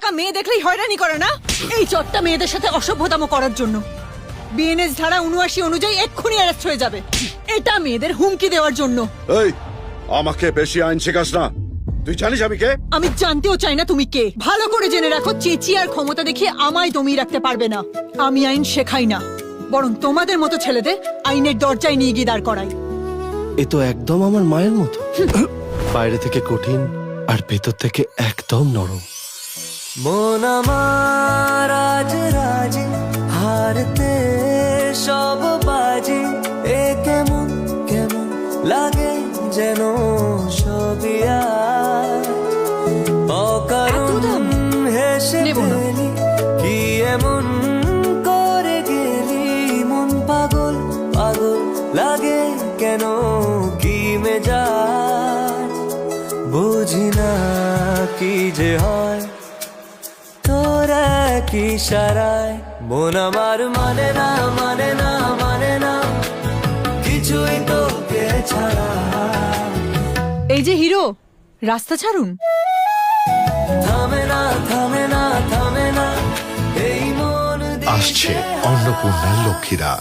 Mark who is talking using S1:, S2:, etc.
S1: থাকা মেয়ে দেখলেই হয়রানি করে না? এই চটটা মেয়েদের সাথে অসভ্যতাম করার জন্য। বিএনএস ধারা ৭৯ অনুযায়ী এক্ষুনি অ্যারেস্ট হয়ে যাবে। এটা মেয়েদের হুমকি দেওয়ার জন্য।
S2: এই, আমাকে বেশি আইন শেখাস না। তুই জানিস আমি কে?
S1: আমি জানতেও চাই না তুমি কে। ভালো করে জেনে রাখো, চেঁচিয়ে আর ক্ষমতা দেখিয়ে আমায় দমিয়ে রাখতে পারবে না। আমি আইন শেখাই না, বরং তোমাদের মতো ছেলেদের আইনের দরজায় নিয়ে গিয়ে দাঁড় করাই।
S3: এ তো একদম আমার মায়ের মতো। বাইরে থেকে কঠিন আর ভেতর থেকে একদম নরম।
S4: মন আমার আজ রাজি, হারতে সব বাজি। এ কেমন কেমন লাগে যেন সবই আজ। অকারণ হেসে ফেলি, কি এমন করে গেলি। মন পাগল পাগল লাগে কেন, কি মেজাজ বুঝি না কি যে হয় তোরা কি সারায়। মন আমার মানে না মানে না মানে না কিছুই তোকে ছাড়া।
S1: এই যে হিরো, রাস্তা ছাড়ুন।
S4: থামে না থামে না থামে না এই মন
S5: আসছে অন্নপূর্ণার লক্ষ্মীরা।